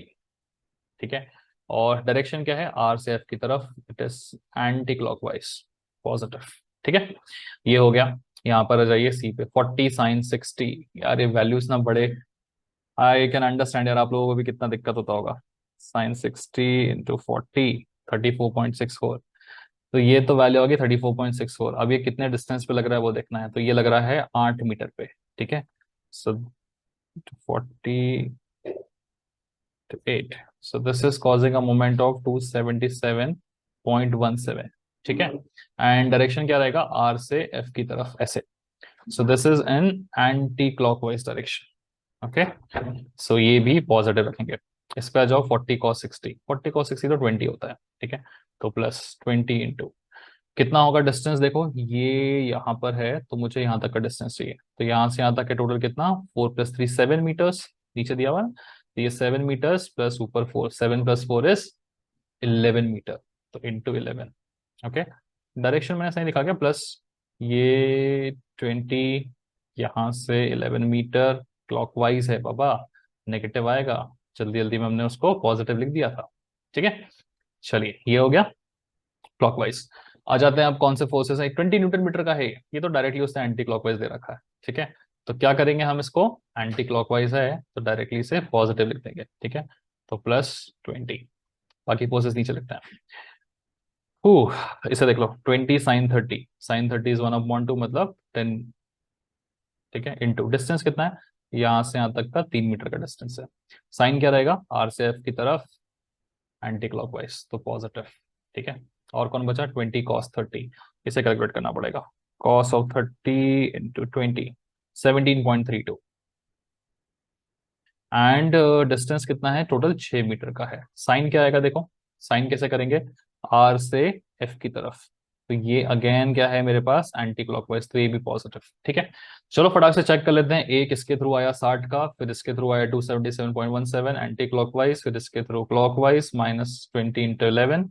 ठीक है। और डायरेक्शन क्या है, आर से एफ की तरफ, it is anti clockwise, positive, ठीक है। ये हो गया। यहाँ पर आ जाइए सी पे, 40 साइन 60, यार ये वैल्यूज ना बड़े, आई कैन अंडरस्टैंड यार आप लोगों को भी कितना दिक्कत होता होगा। साइन 60 इंटू 40, 34.64, तो ये तो वैल्यू होगी 34.64। अब ये कितने डिस्टेंस पे लग रहा है वो देखना है, तो ये लग रहा है 8 मीटर पे, ठीक है। सो 48, so this is causing a moment of 277.17, ठीक है। एंड डायरेक्शन क्या रहेगा, आर से एफ की तरफ ऐसे, so this is an anti clockwise direction. Okay, so ये भी पॉजिटिव रखेंगे। इस पे आ जाओ, 40 cos 60, 40 cos 60 तो 20 होता है, ठीक है। तो प्लस 20 इंटू, कितना होगा डिस्टेंस देखो, ये यहाँ पर है तो मुझे यहाँ तक का डिस्टेंस चाहिए, तो यहाँ से यहाँ तक के टोटल कितना, 4 + 3 7 मीटर्स, नीचे दिया हुआ है। तो ये 7 मीटर्स प्लस ऊपर 4, 7 + 4 इज 11 मीटर, तो इंटू 11। ओके, डायरेक्शन मैंने सही लिखा क्या, प्लस ये 20, यहाँ से 11 मीटर क्लॉकवाइज है बाबा, नेगेटिव आएगा, जल्दी जल्दी में हमने उसको पॉजिटिव लिख दिया था, ठीक है। चलिए, ये हो गया क्लॉकवाइज। आ जाते हैं अब कौन से फोर्सेस है, 20 न्यूटन मीटर का है ये तो डायरेक्टली उसने एंटी क्लॉकवाइज दे रखा है, ठीक है। तो क्या करेंगे हम, इसको एंटी क्लॉकवाइज है तो डायरेक्टली से पॉजिटिव लिख देंगे, ठीक है। तो +20, बाकी फोर्सेस नीचे लिखते हैं। इसे देख लो, 20 साइन 30, साइन 30 इज 1/2 मतलब 10, ठीक है, इंटू डिस्टेंस कितना है, यहाँ से यहाँ तक का 3 मीटर का डिस्टेंस है। साइन क्या रहेगा, आर से एफ की तरफ एंटी क्लॉकवाइज, तो पॉजिटिव, ठीक है। और कौन बचा, 20 cos 30, इसे कैलकुलेट करना पड़ेगा, cos of 30 into 20, 17.32, and distance कितना है, टोटल 6 मीटर का है। साइन क्या आएगा देखो, साइन कैसे करेंगे, आर से एफ की तरफ, तो ये अगेन क्या है मेरे पास, एंटी क्लॉकवाइज, तो ये भी पॉजिटिव। ठीक है, चलो फटाक से चेक कर लेते हैं। एक इसके थ्रू आया 60 का, फिर इसके थ्रू आया 277.17 एंटी क्लॉकवाइज, फिर इसके थ्रू क्लॉकवाइज -20 × 11,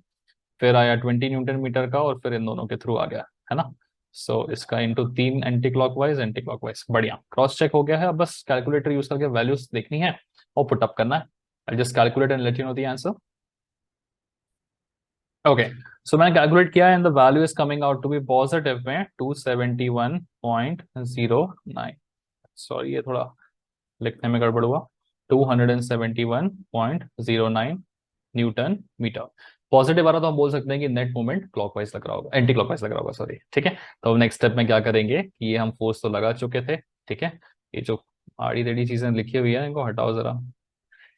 फिर आया 20 न्यूटन मीटर का, और फिर इन दोनों के थ्रू आ गया, है ना। सो इसका इंटू 3 एंटी क्लॉकवाइज, बढ़िया, क्रॉस चेक हो गया है। अब बस कैलकुलेटर यूज करके वैल्यूज देखनी है और पुटअप करना है। I just calculate and let you know the answer. Okay, so मैंने कैलकुलेट किया and the value is coming out to be positive में 271.09। सॉरी, ये थोड़ा लिखने में गड़बड़ हुआ। 271.09 न्यूटन मीटर पॉजिटिव आ रहा, तो हम बोल सकते हैं कि नेट मोमेंट क्लॉकवाइज लग रहा होगा, एंटी क्लॉकवाइज लग रहा होगा, सॉरी। ठीक है, तो अब नेक्स्ट स्टेप में क्या करेंगे कि ये हम फोर्स तो लगा चुके थे। ठीक है, ये जो आड़ी टेढ़ी चीजें लिखी हुई है इनको हटाओ जरा।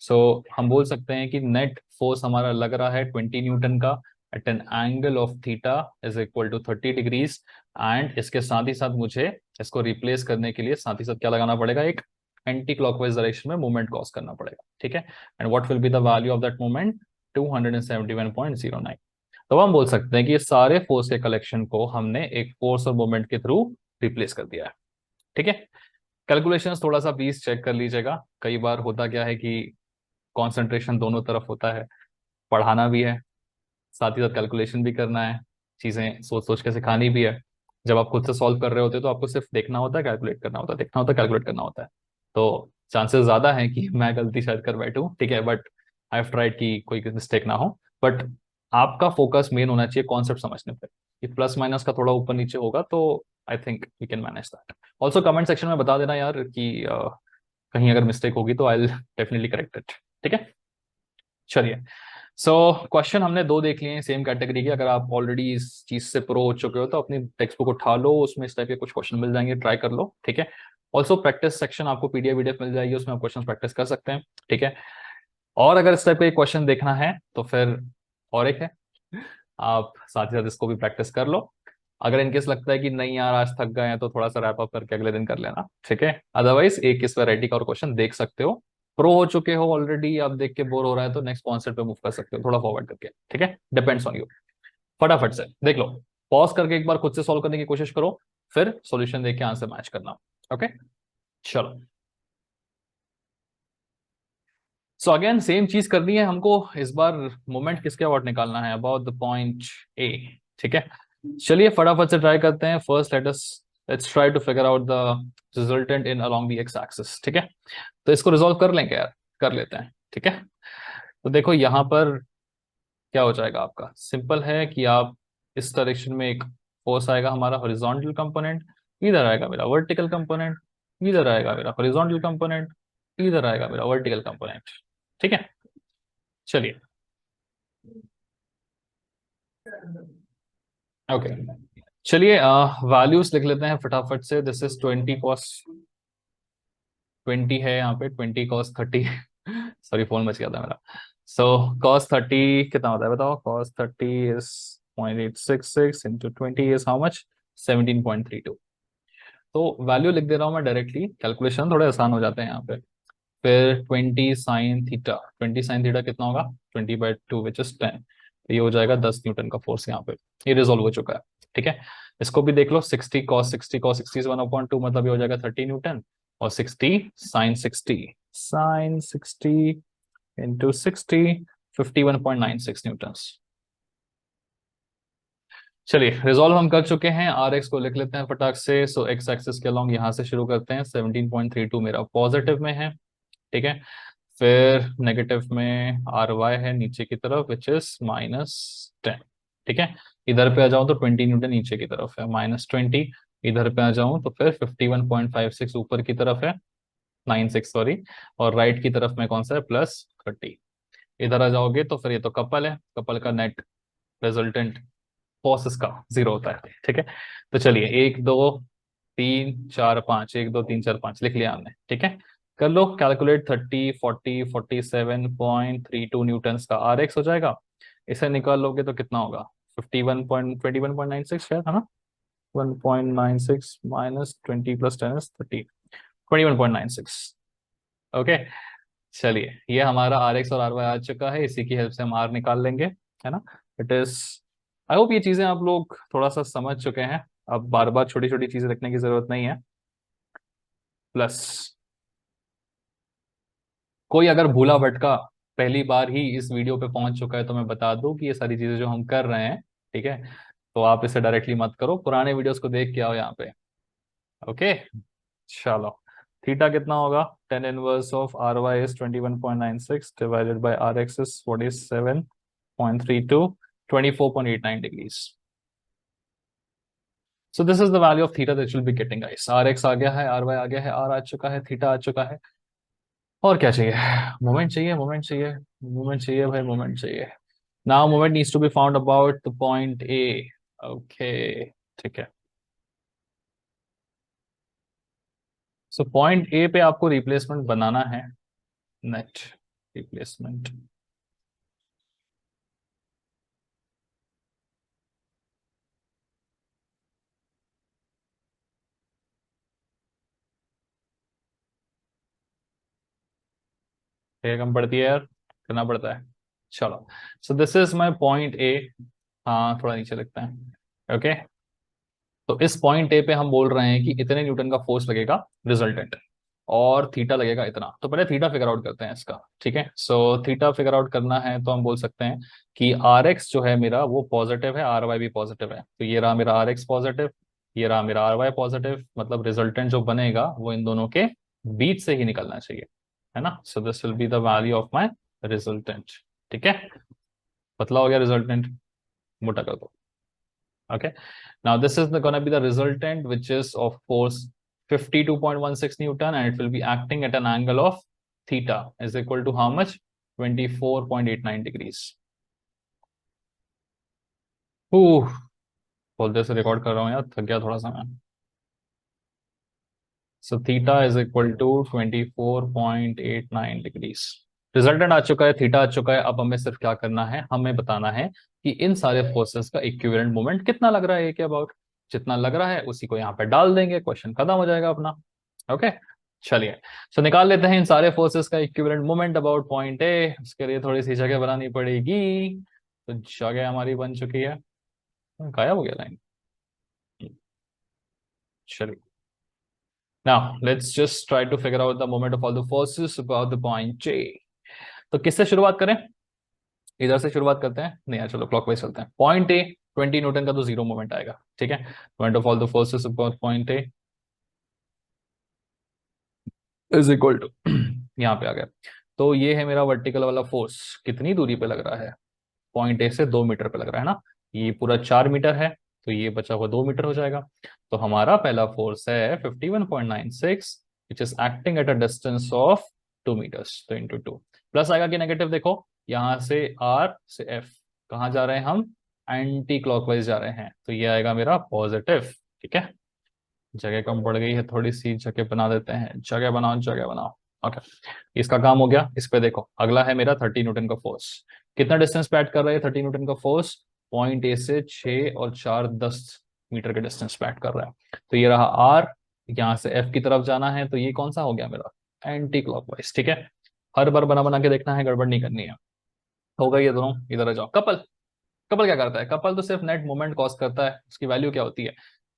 सो हम बोल सकते हैं कि नेट फोर्स हमारा लग रहा है 20 न्यूटन का at an angle of theta is equal to 30 degrees. And इसके साथ ही साथ मुझे इसको रिप्लेस करने के लिए साथ ही साथ क्या लगाना पड़ेगा, एक एंटी क्लॉकवाइज डायरेक्शन में मूवमेंट कॉज करना पड़ेगा। ठीक है, and what will be the value of that movement, 271.09। तो हम बोल सकते हैं कि ये सारे फोर्स के कलेक्शन को हमने एक फोर्स और मोमेंट के थ्रू रिप्लेस कर दिया है। ठीक है, कैलकुलेशंस थोड़ा सा प्लीज चेक कर लीजिएगा। कई बार होता क्या है कि कंसंट्रेशन दोनों तरफ होता है, पढ़ाना भी है, साथ ही साथ कैलकुलेशन भी करना है, चीजें सोच सोच के सिखानी भी है। जब आप खुद से सॉल्व कर रहे होते हैं तो आपको सिर्फ देखना होता है, कैलकुलेट करना होता है, देखना होता है, कैलकुलेट करना होता है। तो चांसेस ज्यादा है कि मैं गलती शायद कर बैठूं, ठीक है, बट आई हैव ट्राइड कि कोई मिस्टेक ना हो। बट आपका फोकस मेन होना चाहिए कॉन्सेप्ट समझने पे। ये प्लस माइनस का थोड़ा ऊपर नीचे होगा तो I think you can manage that. Also comment section में बता देना यार कि कहीं अगर मिस्टेक होगी तो I will definitely correct it. ठीक है, चलिए। सो क्वेश्चन हमने दो देख लिए हैं सेम कैटेगरी के। अगर आप ऑलरेडी इस चीज से प्रो हो चुके हो तो अपनी टेक्स्ट बुक उठा लो, उसमें इस टाइप के कुछ क्वेश्चन मिल जाएंगे, ट्राई कर लो। ठीक है, ऑल्सो प्रैक्टिस सेक्शन आपको पीडीएफ वीडीएफ मिल जाएगी, उसमें आप क्वेश्चन प्रैक्टिस कर सकते हैं। ठीक है, और अगर इस टाइप के क्वेश्चन देखना है तो फिर और एक है, आप साथ ही साथ इसको भी प्रैक्टिस कर लो। अगर इनकेस लगता है कि नहीं यार आज थक गए हैं तो थोड़ा सा रैप अप करके अगले दिन कर लेना। ठीक है, अदरवाइज एक इस वैरायटी का और क्वेश्चन देख सकते हो। प्रो हो चुके हो ऑलरेडी, आप देख के बोर हो रहा है तो नेक्स्ट कॉन्सेप्ट पे मूव कर सकते हो थोड़ा फॉरवर्ड करके। ठीक है, डिपेंड्स ऑन यू। फटाफट से देख लो, पॉज करके एक बार खुद से सॉल्व करने की कोशिश करो, फिर सॉल्यूशन देख के आंसर मैच करना। ओके, चलो। सो अगेन सेम चीज करनी है हमको इस बार। मोमेंट किसके अबाउट निकालना है, अबाउट द पॉइंट ए। ठीक है, चलिए फटाफट से ट्राई करते हैं। First let's try to figure out the resultant in along the X axis. ठीक है, तो इसको रिजॉल्व कर लेंगे यार, कर लेते हैं। ठीक है, तो देखो यहाँ पर क्या हो जाएगा आपका, सिंपल है कि आप इस डायरेक्शन में एक फोर्स आएगा हमारा हॉरिजॉन्टल कंपोनेंट, इधर आएगा मेरा वर्टिकल कंपोनेंट, इधर आएगा मेरा हॉरिजॉन्टल कंपोनेंट, इधर आएगा मेरा वर्टिकल कंपोनेंट। ठीक है, चलिए। ओके, चलिए वैल्यूज लिख लेते हैं फटाफट से। दिस इज 20 cos 20 है यहाँ पे, 20 cos 30। सॉरी, फोन बच गया था मेरा। सो cos 30 कितना होता है बताओ, cos 30 is 0.866 into 20 is how much, 17.32। तो वैल्यू लिख दे रहा हूँ मैं डायरेक्टली, कैलकुलेशन थोड़े आसान हो जाते हैं यहाँ पे। फिर 20 sin थीटा, 20 sin थीटा कितना होगा, 20/2 विच इज 10। तो ये हो जाएगा 10 न्यूटन का फोर्स यहाँ पे। ये रिजोल्व हो चुका है। ठीक है, इसको भी देख लो, 60 cos 60 इज 1/2, मतलब ये हो जाएगा 30 न्यूटन। और 60 sin 60 इंटू 60, 51.96 न्यूटन। चलिए रिजॉल्व हम कर चुके हैं। आर एक्स को लिख लेते हैं फटाक से। सो एक्स एक्सिस के अलॉन्ग यहाँ से शुरू करते हैं। 17.32 मेरा पॉजिटिव में है। ठीक है, फिर नेगेटिव में आर वाई है नीचे की तरफ विच इज -10। ठीक है, इधर पे आ जाऊं तो 20 न्यूटन नीचे की तरफ है, -20। इधर पे आ जाऊं तो फिर 51.56 ऊपर की तरफ है, 96 सॉरी। और राइट की तरफ में कौन सा है, +30। इधर आ जाओगे तो फिर ये तो कपल है, कपल का नेट रिजल्टेंट फोर्सेस का 0 होता है। ठीक है, तो चलिए 1 2 3 4 5, 1 2 3 4 5 लिख लिया हमने। ठीक है, कर लो कैलकुलेट। 30 40 47.32 न्यूटन का आर एक्स हो जाएगा। इसे निकाल लोगे तो कितना होगा, 51.96 शायद, है ना। 1.96 -20 + 10 इज 30, 21.96। ओके, चलिए ये हमारा आर एक्स और आर वाई आ चुका है। इसी की हेल्प से हम आर निकाल लेंगे, है ना। इट इज आई होप ये चीजें आप लोग थोड़ा सा समझ चुके हैं। अब बार बार छोटी छोटी चीजें लिखने की जरूरत नहीं है। प्लस कोई अगर भूला भटका पहली बार ही इस वीडियो पे पहुंच चुका है तो मैं बता दूं कि ये सारी चीजें जो हम कर रहे हैं, ठीक है, तो आप इसे डायरेक्टली मत करो, पुराने वीडियोस को देख के आओ यहाँ पे। ओके, चलो। थीटा कितना होगा? Tan inverse of R Y is 21.96 divided by R X is 47.32, 24.89 degrees. So this is the value of theta that will be getting guys. R X आ गया है, आर वाई आ गया है, आर आ चुका है, थीटा आ चुका है। और क्या चाहिए? मोमेंट चाहिए, मोमेंट चाहिए, मोमेंट चाहिए भाई, मोमेंट चाहिए। Now moment needs to be found about the point A. Okay, ठीक है। सो पॉइंट ए पे आपको रिप्लेसमेंट बनाना है। Net replacement. कम पड़ती है यार, करना पड़ता है। चलो, सो this is my point A. हाँ, थोड़ा नीचे लिखते हैं। ओके, तो इस पॉइंट ए पे हम बोल रहे हैं कि इतने न्यूटन का फोर्स लगेगा रिजल्टेंट, और थीटा लगेगा इतना। तो पहले थीटा फिगर आउट करते हैं इसका, ठीक है। सो थीटा फिगर आउट करना है तो हम बोल सकते हैं कि आर एक्स जो है मेरा वो पॉजिटिव है, आर वाई भी पॉजिटिव है। तो ये रहा मेरा आर एक्स पॉजिटिव, ये रहा मेरा आर वाई पॉजिटिव, मतलब रिजल्टेंट जो बनेगा वो इन दोनों के बीच से ही निकलना चाहिए, है ना। So this will be the value of my resultant. ठीक है, पतला हो गया रिजल्टेंट, मोटा कर दो। Okay. Now this is going to be the resultant, which is of force 52.16 Newton, and it will be acting at an angle of theta is equal to how much? 24.89 degrees. बोलते से रिकॉर्ड कर रहा हूँ यार, थक गया थोड़ा सा मैं। So theta is equal to 24.89 degrees. Resultant आ चुका है, थीटा आ चुका है। अब हमें सिर्फ क्या करना है, हमें बताना है कि इन सारे फोर्सेस का इक्विवेलेंट मोमेंट कितना लग रहा है, ये क्या अबाउट। जितना लग रहा है उसी को यहाँ पे डाल देंगे, क्वेश्चन खत्म हो जाएगा अपना। ओके, चलिए। सो निकाल लेते हैं इन सारे फोर्सेस का इक्विवेलेंट मोमेंट अबाउट पॉइंट ए। उसके लिए थोड़ी सी जगह बनानी पड़ेगी, तो जगह हमारी बन चुकी है। गायब हो गया लाइन। चलिए, now let's just try to figure out the moment of all the forces about the point J। तो किससे शुरुआत करें? इधर से शुरुआत करते हैं, नहीं यार, चलो क्लॉकवाइज चलते हैं। पॉइंट ए 20 न्यूटन का तो जीरो मोमेंट आएगा, ठीक है। Moment of all the forces about point A is equal to यहाँ पे आ गया। तो ये है मेरा वर्टिकल वाला फोर्स, कितनी दूरी पे लग रहा है? पॉइंट ए से 2 मीटर पे लग रहा है ना। ये पूरा 4 मीटर है, तो ये बचा हुआ 2 मीटर हो जाएगा। तो हमारा पहला फोर्स है 51.96, which is acting at a distance of 2 meters. तो इंटू टू, प्लस आएगा कि नेगेटिव? देखो यहाँ से आर से एफ, कहाँ जा रहे हैं हम? एंटी क्लॉकवाइज जा रहे हैं, तो ये आएगा मेरा पॉजिटिव। ठीक है, जगह कम पड़ गई है थोड़ी सी, जगह बना देते हैं, जगह बनाओ, जगह बनाओ। ओके, इसका काम हो गया। इस पे देखो, अगला है मेरा 30 न्यूटन का फोर्स। कितना डिस्टेंस पे ऐड कर रहा है 30 न्यूटन का फोर्स? पॉइंट ए से 6 और 4 10 मीटर के डिस्टेंस पे ऐड कर रहा है। तो ये रहा आर, यहाँ से एफ की तरफ जाना है, तो ये कौन सा हो गया मेरा? Anti clockwise. ठीक है, हर बार बना बना के देखना है, गड़बड़ नहीं करनी है। हो गई ये दोनों, इधर आ जाओ। कपल, कपल क्या करता है? कपल तो सिर्फ नेट मोमेंट कॉज करता है। उसकी वैल्यू क्या होती है?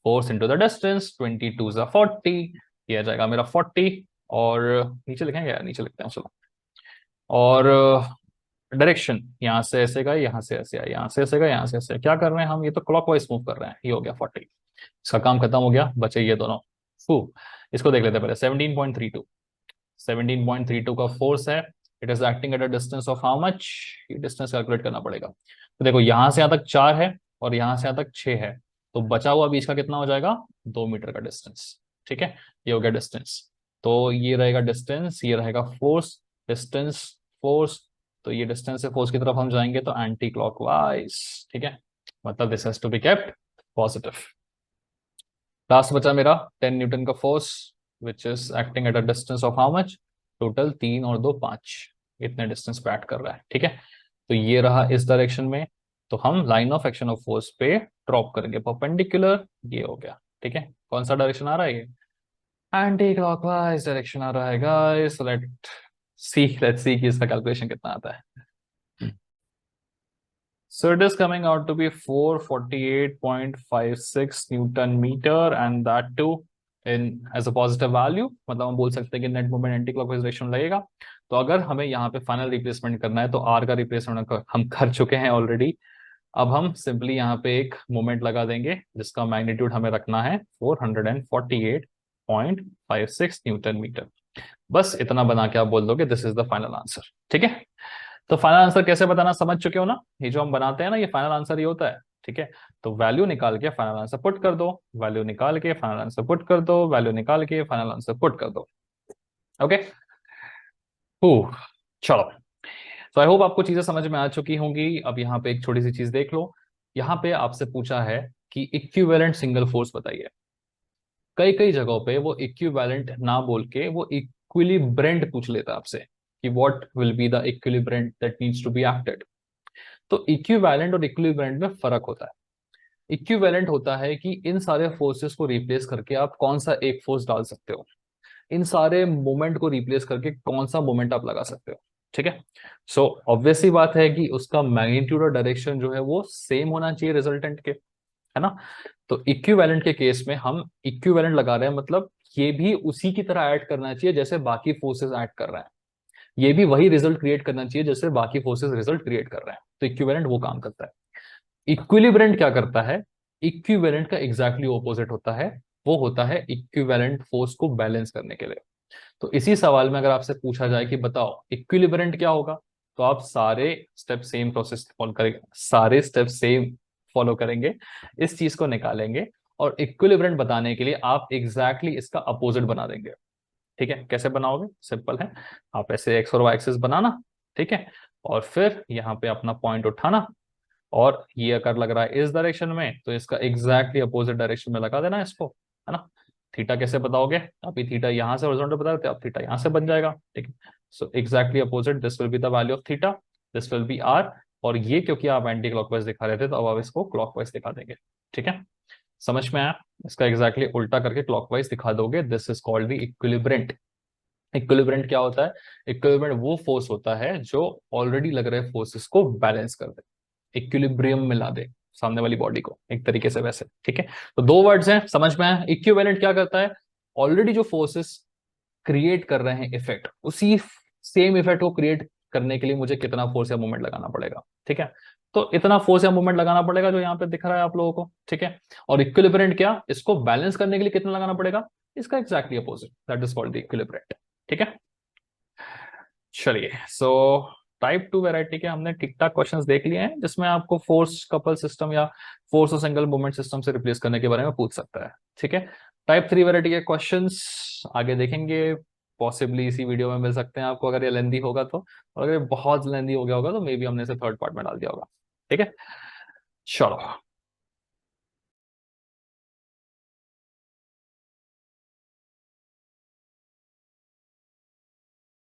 फोर्स इंटू द डिस्टेंस, 22 जा 40, ये आ जाएगा मेरा 40। और नीचे लिखेंगे यार, नीचे लिखते हैं चलो। और डायरेक्शन यहाँ से ऐसे गए, यहाँ से ऐसे आए, यहाँ से ऐसे गए, यहाँ से ऐसे। क्या कर रहे हैं हम? ये तो क्लॉकवाइज मूव कर रहे हैं। ये हो गया 40, इसका काम खत्म हो गया, बचे ये दोनों। फू, इसको देख लेते हैं पहले। 17.32, 17.32 का फोर्स है। It is acting at a distance of how much? ये डिस्टेंस कैलकुलेट करना पड़ेगा। तो देखो, यहां से यहां तक 4 है और यहां से यहां तक 6 है, तो बचा हुआ बीच का कितना हो जाएगा? 2 मीटर का डिस्टेंस। ठीक है, ये हो गया डिस्टेंस। तो ये रहेगा डिस्टेंस, ये रहेगा फोर्स, डिस्टेंस, फोर्स। तो ये डिस्टेंस से फोर्स की तरफ हम जाएंगे तो एंटी क्लॉकवाइज। ठीक है, मतलब this has to be kept positive. Last बचा मेरा 10 न्यूटन का force, which is acting at a distance of how much? Total 3 और 2 5, इतने डिस्टेंस पे एक्ट कर रहा है। ठीक है, तो ये रहा इस डायरेक्शन में। तो हम line of action of force पे ड्रॉप करेंगे परपेंडिकुलर, ये हो गया। ठीक है, कौन सा डायरेक्शन आ रहा है? ये एंटी क्लॉकवाइज डायरेक्शन आ रहा है गाइस। लेट्स सी कि इसका कैलकुलेशन कितना आता है। So it is coming out to be 448.56 newton meter and that too in as a positive value, मतलब हम बोल सकते हैं कि net moment anti clockwise direction लगेगा। तो अगर हमें यहाँ पे फाइनल रिप्लेसमेंट करना है तो आर का रिप्लेसमेंट हम कर चुके हैं ऑलरेडी। अब हम सिंपली यहाँ पे एक मोमेंट लगा देंगे जिसका मैग्नीट्यूड हमें रखना है 448.56 न्यूटन मीटर। बस इतना बना के आप बोल दोगे this is the final answer. ठीक है, तो फाइनल आंसर कैसे बताना समझ चुके हो ना। ये जो हम बनाते हैं ना, ये फाइनल आंसर ही होता है। ठीक है, तो वैल्यू निकाल के फाइनल आंसर पुट कर दो, वैल्यू निकाल के फाइनल आंसर पुट कर दो, वैल्यू निकाल के फाइनल आंसर पुट कर दो। ओके, चलो। तो आई होप आपको चीजें समझ में आ चुकी होंगी। अब यहाँ पे एक छोटी सी चीज देख लो। यहाँ पे आपसे पूछा है कि इक्विवेलेंट सिंगल फोर्स बताइए। कई कई जगहों पे वो इक्विवेलेंट ना बोल के वो इक्विलिब्रेंट पूछ लेता है आपसे कि what will be the equilibrant that needs to be acted. तो इक्विवेलेंट और इक्विलिब्रेंट में फर्क होता है। इक्विवेलेंट होता है कि इन सारे फोर्सेस को रिप्लेस करके आप कौन सा एक फोर्स डाल सकते हो, इन सारे मोमेंट को रिप्लेस करके कौन सा मोमेंट आप लगा सकते हो। ठीक है, सो ऑब्वियस ही बात है कि उसका मैग्नीट्यूड और डायरेक्शन जो है वो सेम होना चाहिए रिजल्टेंट के, है ना। तो इक्विवेलेंट के केस में हम इक्विवेलेंट लगा रहे हैं, मतलब ये भी उसी की तरह ऐड करना चाहिए जैसे बाकी फोर्सेस ऐड कर रहे हैं। ये भी वही रिजल्ट क्रिएट करना चाहिए जैसे बाकी फोर्सेस रिजल्ट क्रिएट कर रहे हैं। तो इक्विवेलेंट वो काम करता है। इक्विलिब्रेंट क्या करता है? इक्विवेलेंट का एग्जैक्टली ऑपोजिट होता है। वो होता है इक्विवेलेंट फोर्स को बैलेंस करने के लिए। तो इसी सवाल में अगर आपसे पूछा जाए कि बताओ इक्विलिब्रेंट क्या होगा, तो आप सारे स्टेप सेम प्रोसेस फॉलो करेंगे, सारे स्टेप सेम फॉलो करेंगे, इस चीज को निकालेंगे और इक्विलिब्रेंट बताने के लिए आप एग्जैक्टली इसका अपोजिट बना देंगे। ठीक है, कैसे बनाओगे? सिंपल है, आप ऐसे एक्स और वाई एक्सिस बनाना। ठीक है, और फिर यहाँ पे अपना पॉइंट उठाना, और ये अगर लग रहा है इस डायरेक्शन में तो इसका एग्जैक्टली अपोजिट डायरेक्शन में लगा देना इसको, है ना। थीटा कैसे बताओगे? अभी थीटा यहाँ से हॉरिजॉन्टल बता रहे थे, अब थीटा यहाँ से बन जाएगा। ठीक है, so exactly opposite, this will be the value of theta, this will be R. और ये क्योंकि आप एंटी क्लॉकवाइज दिखा रहे थे तो अब आप इसको क्लॉकवाइज दिखा देंगे। ठीक है, समझ में आया? इसका एग्जैक्टली उल्टा करके क्लॉकवाइज दिखा दोगे, दिस इज कॉल्ड द इक्विलिब्रेंट। इक्विलिब्रेंट क्या होता है? इक्विलिब्रेंट वो फोर्स होता है जो ऑलरेडी लग रहे फोर्सेस को बैलेंस कर दे, इक्विलिब्रियम में ला दे सामने वाली बॉडी को, एक तरीके से वैसे। ठीक है, तो दो वर्ड्स हैं, समझ में आया? इक्विवेलेंट क्या करता है? ऑलरेडी जो फोर्सेस क्रिएट कर रहे हैं इफेक्ट, उसी सेम इफेक्ट को क्रिएट करने के लिए मुझे कितना फोर्स या मूवमेंट लगाना पड़ेगा। ठीक है, तो इतना फोर्स या मूवमेंट लगाना पड़ेगा जो यहाँ पे दिख रहा है आप लोगों को। ठीक है, और इक्विलिब्रेंट क्या? इसको बैलेंस करने के लिए कितना लगाना पड़ेगा? इसका exactly opposite, that is called the equilibrant. ठीक है, चलिए। सो टाइप 2 वैरायटी के हमने ठीक ठाक क्वेश्चंस देख लिए हैं जिसमें आपको फोर्स कपल सिस्टम या फोर्स और सिंगल मूवमेंट सिस्टम से रिप्लेस करने के बारे में पूछ सकता है। ठीक है, टाइप 3 वैरायटी के क्वेश्चंस आगे देखेंगे, पॉसिबली इसी वीडियो में मिल सकते हैं आपको अगर ये लेंदी होगा तो, और अगर ये बहुत लेंदी हो गया होगा तो मे बी हमने इसे थर्ड पार्ट में डाल दिया होगा। ठीक है, चलो।